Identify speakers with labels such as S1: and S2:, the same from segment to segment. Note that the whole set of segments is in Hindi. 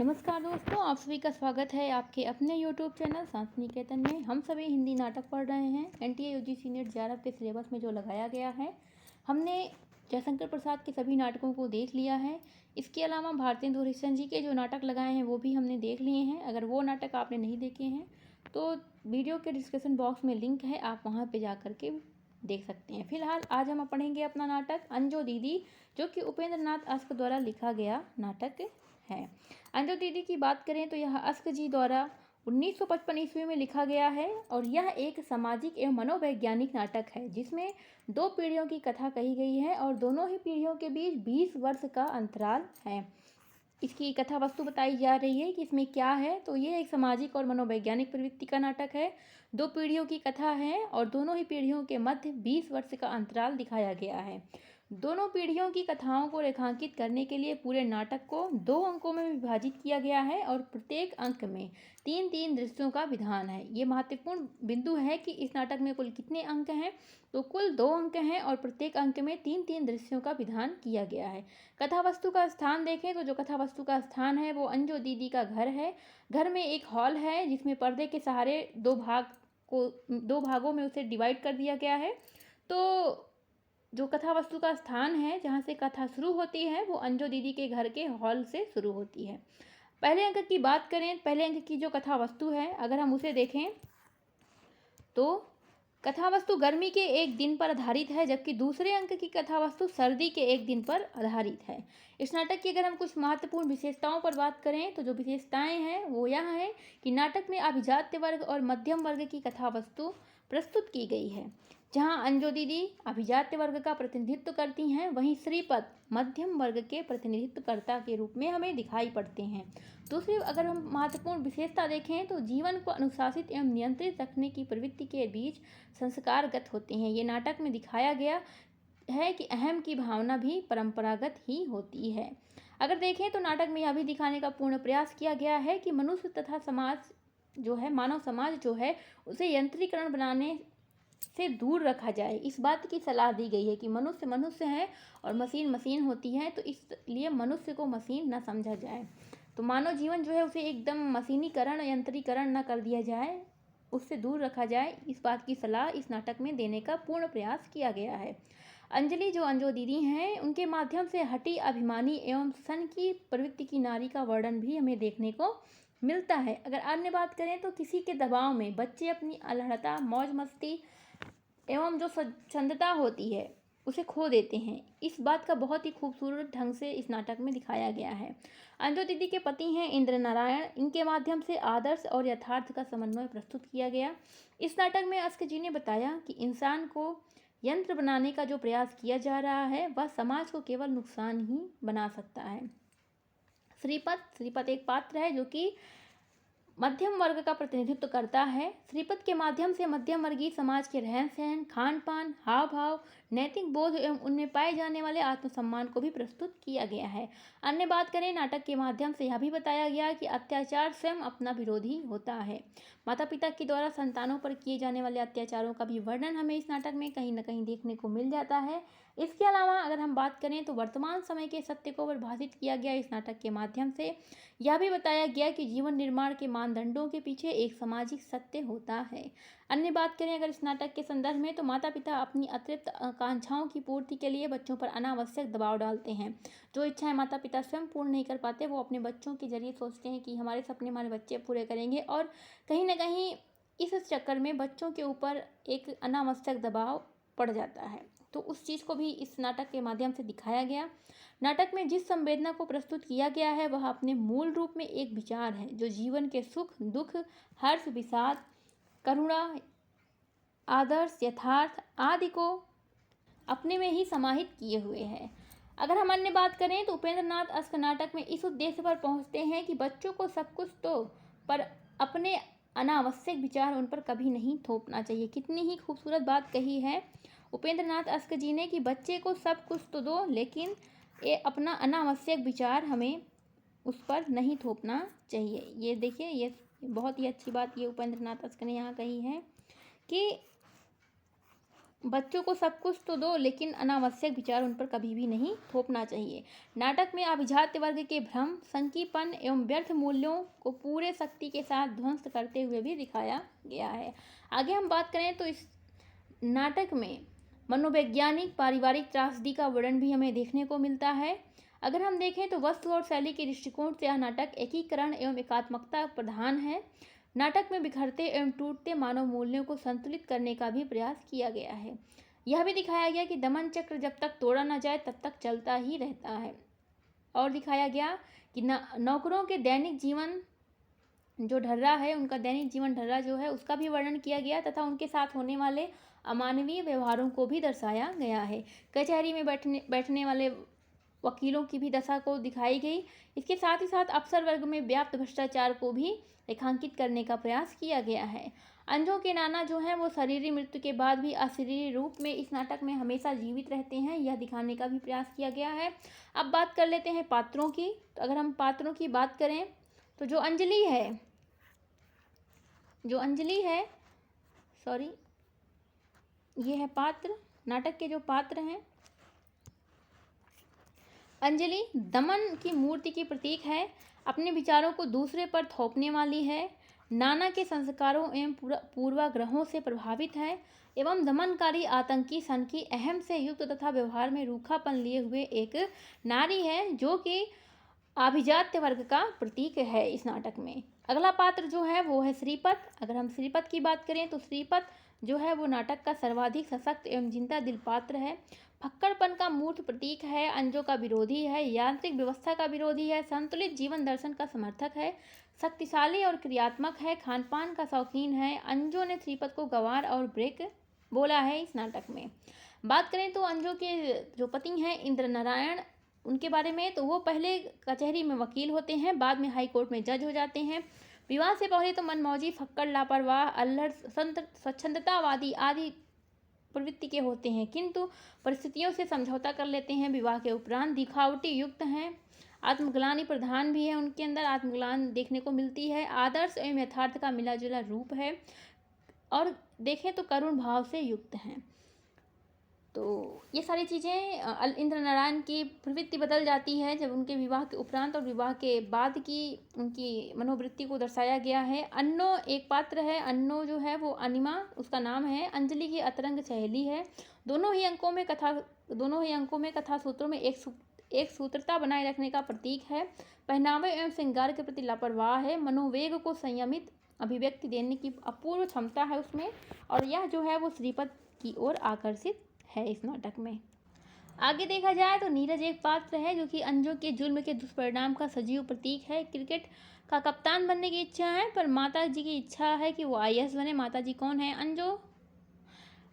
S1: नमस्कार दोस्तों, आप सभी का स्वागत है आपके अपने YouTube चैनल शांतिनिकेतन में। हम सभी हिंदी नाटक पढ़ रहे हैं। एनटीए यूजीसी नेट 11 के सिलेबस में जो लगाया गया है, हमने जयशंकर प्रसाद के सभी नाटकों को देख लिया है। इसके अलावा भारतेंदु हरिश्चंद्र जी के जो नाटक लगाए हैं वो भी हमने देख लिए हैं। अगर वो नाटक आपने नहीं देखे हैं तो वीडियो के डिस्क्रिप्शन बॉक्स में लिंक है, आप वहाँ पर जा कर के देख सकते हैं। फिलहाल आज हम पढ़ेंगे अपना नाटक अंजो दीदी, जो कि उपेंद्र नाथ अस्क द्वारा लिखा गया नाटक है। अंजो दीदी की बात करें तो यह अस्क जी द्वारा 1955 ईस्वी में लिखा गया है और यह एक सामाजिक एवं मनोवैज्ञानिक नाटक है जिसमें दो पीढ़ियों की कथा कही गई है और दोनों ही पीढ़ियों के बीच 20 वर्ष का अंतराल है। इसकी कथा वस्तु बताई जा रही है कि इसमें क्या है। तो ये एक सामाजिक और मनोवैज्ञानिक प्रवृत्ति का नाटक है। दो पीढ़ियों की कथा है और दोनों ही पीढ़ियों के मध्य 20 वर्ष का अंतराल दिखाया गया है। दोनों पीढ़ियों की कथाओं को रेखांकित करने के लिए पूरे नाटक को 2 अंकों में विभाजित किया गया है और प्रत्येक अंक में 3-3 दृश्यों का विधान है। ये महत्वपूर्ण बिंदु है कि इस नाटक में कुल कितने अंक हैं, तो कुल 2 अंक हैं और प्रत्येक अंक में 3-3 दृश्यों का विधान किया गया है। कथा वस्तु का स्थान देखें तो जो कथा वस्तु का स्थान है वो अंजो दीदी का घर है। घर में एक हॉल है जिसमें पर्दे के सहारे 2 भागों में उसे डिवाइड कर दिया गया है। तो जो कथा वस्तु का स्थान है जहाँ से कथा शुरू होती है वो अंजो दीदी के घर के हॉल से शुरू होती है। पहले अंक की बात करें, पहले अंक की जो कथा वस्तु है अगर हम उसे देखें तो कथा वस्तु गर्मी के एक दिन पर आधारित है, जबकि दूसरे अंक की कथा वस्तु सर्दी के एक दिन पर आधारित है। इस नाटक की अगर हम कुछ महत्वपूर्ण विशेषताओं पर बात करें तो जो विशेषताएं हैं वो यह है कि नाटक में अभिजात्य वर्ग और मध्यम वर्ग की कथा वस्तु प्रस्तुत की गई है। जहां अंजो दीदी अभिजात्य वर्ग का प्रतिनिधित्व करती हैं, वहीं श्रीपद मध्यम वर्ग के प्रतिनिधित्वकर्ता के रूप में हमें दिखाई पड़ते हैं। दूसरी अगर हम महत्वपूर्ण विशेषता देखें तो जीवन को अनुशासित एवं नियंत्रित रखने की प्रवृत्ति के बीच संस्कारगत होते हैं। ये नाटक में दिखाया गया है कि अहम की भावना भी परंपरागत ही होती है। अगर देखें तो नाटक में यह भी दिखाने का पूर्ण प्रयास किया गया है कि मनुष्य तथा समाज जो है, मानव समाज जो है, उसे यंत्रीकरण बनाने से दूर रखा जाए। इस बात की सलाह दी गई है कि मनुष्य मनुष्य है और मशीन मशीन होती है, तो इसलिए मनुष्य को मशीन न समझा जाए। तो मानव जीवन जो है उसे एकदम मशीनीकरण यंत्रीकरण न कर दिया जाए, उससे दूर रखा जाए। इस बात की सलाह इस नाटक में देने का पूर्ण प्रयास किया गया है। अंजलि जो अंजो दीदी हैं, उनके माध्यम से हठी अभिमानी एवं सन की प्रवृत्ति की नारी का वर्णन भी हमें देखने को मिलता है। अगर अन्य बात करें तो किसी के दबाव में बच्चे अपनी अल्हड़ता मौज मस्ती एवं जो स्वच्छंदता होती है उसे खो देते हैं। इस बात का बहुत ही खूबसूरत ढंग से इस नाटक में दिखाया गया है। अंजो दीदी के पति हैं इंद्र नारायण, इनके माध्यम से आदर्श और यथार्थ का समन्वय प्रस्तुत किया गया। इस नाटक में अस्क जी ने बताया कि इंसान को यंत्र बनाने का जो प्रयास किया जा रहा है वह समाज को केवल नुकसान ही बना सकता है। श्रीपद एक पात्र है जो कि मध्यम वर्ग का प्रतिनिधित्व करता है। श्रीपद के माध्यम से मध्यम वर्गीय समाज के रहन सहन, खान पान, हाव भाव, नैतिक बोध एवं उनमें पाए जाने वाले आत्मसम्मान को भी प्रस्तुत किया गया है। अन्य बात करें, नाटक के माध्यम से यह भी बताया गया कि अत्याचार स्वयं अपना विरोधी होता है। माता पिता के द्वारा संतानों पर किए जाने वाले अत्याचारों का भी वर्णन हमें इस नाटक में कहीं न कहीं देखने को मिल जाता है। इसके अलावा अगर हम बात करें तो वर्तमान समय के सत्य को परिभाषित किया गया इस नाटक के माध्यम से। यह भी बताया गया कि जीवन निर्माण के मानदंडों के पीछे एक सामाजिक सत्य होता है। अन्य बात करें अगर इस नाटक के संदर्भ में तो माता पिता अपनी अतिरिक्त आकांक्षाओं की पूर्ति के लिए बच्चों पर अनावश्यक दबाव डालते हैं। जो इच्छाएं माता पिता स्वयं पूर्ण नहीं कर पाते वो अपने बच्चों के जरिए सोचते हैं कि हमारे सपने हमारे बच्चे पूरे करेंगे, और कहीं ना कहीं इस चक्कर में बच्चों के ऊपर एक अनावश्यक दबाव पड़ जाता है। तो उस चीज़ को भी इस नाटक के माध्यम से दिखाया गया। नाटक में जिस संवेदना को प्रस्तुत किया गया है वह अपने मूल रूप में एक विचार है जो जीवन के सुख दुख, हर्ष विषाद, करुणा, आदर्श, यथार्थ आदि को अपने में ही समाहित किए हुए है। अगर हम अन्य बात करें तो उपेंद्र नाथ अस्क नाटक में इस उद्देश्य पर पहुंचते हैं कि बच्चों को सब कुछ तो, पर अपने अनावश्यक विचार उन पर कभी नहीं थोपना चाहिए। कितनी ही खूबसूरत बात कही है उपेंद्र नाथ अस्क जी ने कि बच्चे को सब कुछ तो दो, लेकिन ये अपना अनावश्यक विचार हमें उस पर नहीं थोपना चाहिए। ये देखिए, ये बहुत ही अच्छी बात ये उपेंद्र नाथ अस्क ने यहाँ कही है कि बच्चों को सब कुछ तो दो, लेकिन अनावश्यक विचार उन पर कभी भी नहीं थोपना चाहिए। नाटक में अभिजात्य वर्ग के भ्रम, संकीपन एवं व्यर्थ मूल्यों को पूरे शक्ति के साथ ध्वंस करते हुए भी दिखाया गया है। आगे हम बात करें तो इस नाटक में मनोवैज्ञानिक पारिवारिक त्रासदी का वर्णन भी हमें देखने को मिलता है। अगर हम देखें तो वस्तु और शैली के दृष्टिकोण से यह नाटक एकीकरण एवं एकात्मकता प्रधान है। नाटक में बिखरते एवं टूटते मानव मूल्यों को संतुलित करने का भी प्रयास किया गया है। यह भी दिखाया गया कि दमन चक्र जब तक तोड़ा न जाए तब तक चलता ही रहता है। और दिखाया गया कि नौकरों के दैनिक जीवन जो ढर्रा है, उनका दैनिक जीवन ढर्रा जो है उसका भी वर्णन किया गया तथा उनके साथ होने वाले अमानवीय व्यवहारों को भी दर्शाया गया है। कचहरी में बैठने वाले वकीलों की भी दशा को दिखाई गई। इसके साथ ही साथ अफसर वर्ग में व्याप्त भ्रष्टाचार को भी रेखांकित करने का प्रयास किया गया है। अंजों के नाना जो हैं वो शरीरी मृत्यु के बाद भी अशरीरी रूप में इस नाटक में हमेशा जीवित रहते हैं, यह दिखाने का भी प्रयास किया गया है। अब बात कर लेते हैं पात्रों की। तो अगर हम पात्रों की बात करें तो जो अंजलि है सॉरी ये है पात्र, नाटक के जो पात्र हैं। अंजलि दमन की मूर्ति की प्रतीक है, अपने विचारों को दूसरे पर थोपने वाली है, नाना के संस्कारों एवं पूर्वाग्रहों से प्रभावित है एवं दमनकारी आतंकी सन की अहम से युक्त तथा व्यवहार में रूखापन लिए हुए एक नारी है, जो कि अभिजात्य वर्ग का प्रतीक है इस नाटक में। अगला पात्र जो है वो है श्रीपत। अगर हम श्रीपत की बात करें तो श्रीपत जो है वो नाटक का सर्वाधिक सशक्त एवं जिंदा दिल पात्र है। फक्कड़पन का मूर्त प्रतीक है, अंजों का विरोधी है, यांत्रिक व्यवस्था का विरोधी है, संतुलित जीवन दर्शन का समर्थक है, शक्तिशाली और क्रियात्मक है, खान पान का शौकीन है। अंजों ने श्रीपत को गंवार और ब्रेक बोला है इस नाटक में। बात करें तो अंजों के जो पति हैं इंद्र नारायण, उनके बारे में तो वो पहले कचहरी में वकील होते हैं, बाद में हाई कोर्ट में जज हो जाते हैं। विवाह से पहले तो मनमौजी, फक्कड़, लापरवाह, अल्हड़, स्वच्छंदतावादी आदि प्रवृत्ति के होते हैं, किंतु परिस्थितियों से समझौता कर लेते हैं। विवाह के उपरांत दिखावटी युक्त हैं, आत्मग्लानि प्रधान भी है, उनके अंदर आत्मग्लानि देखने को मिलती है। आदर्श एवं यथार्थ का मिला जुला रूप है और देखें तो करुण भाव से युक्त हैं। तो ये सारी चीज़ें इंद्र नारायण की प्रवृत्ति बदल जाती है जब उनके विवाह के उपरांत और विवाह के बाद की उनकी मनोवृत्ति को दर्शाया गया है। अन्नो एक पात्र है, अन्नो जो है वो अनिमा उसका नाम है, अंजलि की अतरंग सहेली है। दोनों ही अंकों में कथा सूत्रों में एक सूत्रता बनाए रखने का प्रतीक है। पहनावे एवं श्रृंगार के प्रति लापरवाह है, मनोवेग को संयमित अभिव्यक्ति देने की अपूर्व क्षमता है उसमें, और यह जो है वो श्रीपत की ओर आकर्षित है इस नाटक में। आगे देखा जाए तो नीरज एक पात्र है जो कि अंजों के जुल्म के दुष्परिणाम का सजीव प्रतीक है। क्रिकेट का कप्तान बनने की इच्छा है, पर माता जी की इच्छा है कि वो आईएएस बने। माता जी कौन है? अंजो।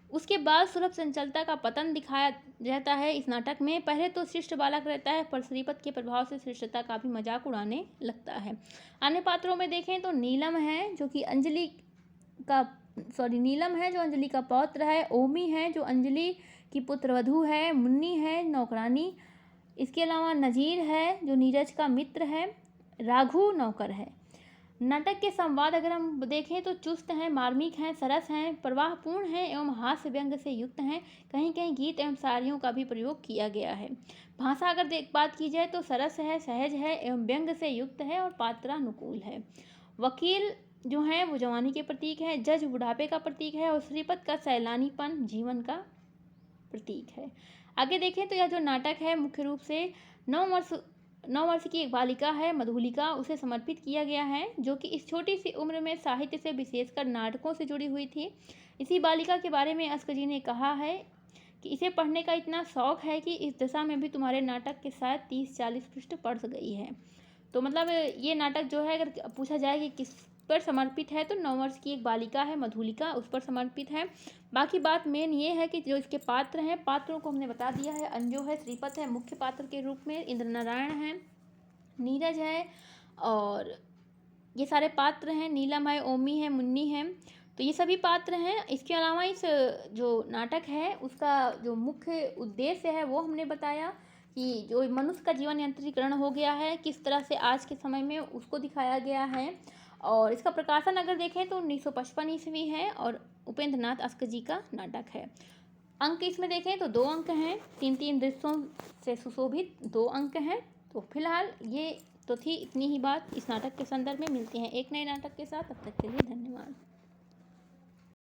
S1: उसके बाद सुलभ चंचलता का पतन दिखाया जाता है इस नाटक में। पहले तो शिष्ट बालक रहता है, पर श्रीपत के प्रभाव से शिष्टता का भी मजाक उड़ाने लगता है। अन्य पात्रों में देखें तो नीलम है जो अंजलि का पौत्र है। ओमी है जो अंजलि की पुत्रवधू है। मुन्नी है नौकरानी। इसके अलावा नजीर है जो नीरज का मित्र है। राघु नौकर है। नाटक के संवाद अगर हम देखें तो चुस्त हैं, मार्मिक हैं, सरस हैं, प्रवाहपूर्ण हैं एवं हास्य व्यंग से युक्त हैं। कहीं कहीं गीत एवं शायरियों का भी प्रयोग किया गया है। भाषा अगर बात की जाए तो सरस है, सहज है एवं व्यंग से युक्त है और पात्रानुकूल है। वकील जो हैं वो जवानी के प्रतीक है, जज बुढ़ापे का प्रतीक है और श्रीपत का सैलानीपन जीवन का प्रतीक है। आगे देखें तो यह जो नाटक है मुख्य रूप से 9 वर्ष की एक बालिका है मधुलिका, उसे समर्पित किया गया है, जो कि इस छोटी सी उम्र में साहित्य से विशेषकर नाटकों से जुड़ी हुई थी। इसी बालिका के बारे में अस्क जी ने कहा है कि इसे पढ़ने का इतना शौक है कि इस दशा में भी तुम्हारे नाटक के शायद 30-40 पृष्ठ पढ़ गई है। तो मतलब ये नाटक जो है अगर पूछा जाए कि किस पर समर्पित है तो 9 वर्ष की एक बालिका है मधुलिका, उस पर समर्पित है। बाकी बात मेन ये है कि जो इसके पात्र हैं, पात्रों को हमने बता दिया है। अंजो है, श्रीपत है मुख्य पात्र के रूप में, इंद्र नारायण है, नीरज है और ये सारे पात्र हैं। नीलम है, ओमी है, मुन्नी है, तो ये सभी पात्र हैं। इसके अलावा इस जो नाटक है उसका जो मुख्य उद्देश्य है वो हमने बताया कि जो मनुष्य का जीवन यंत्रीकरण हो गया है, किस तरह से आज के समय में उसको दिखाया गया है। और इसका प्रकाशन अगर देखें तो 1955 ईस्वी है और उपेंद्र नाथ अस्क जी का नाटक है। अंक इसमें देखें तो 2 अंक हैं, 3-3 दृश्यों से सुशोभित 2 अंक हैं। तो फिलहाल ये तो थी इतनी ही बात इस नाटक के संदर्भ में। मिलते हैं एक नए नाटक के साथ, तब तक के लिए धन्यवाद।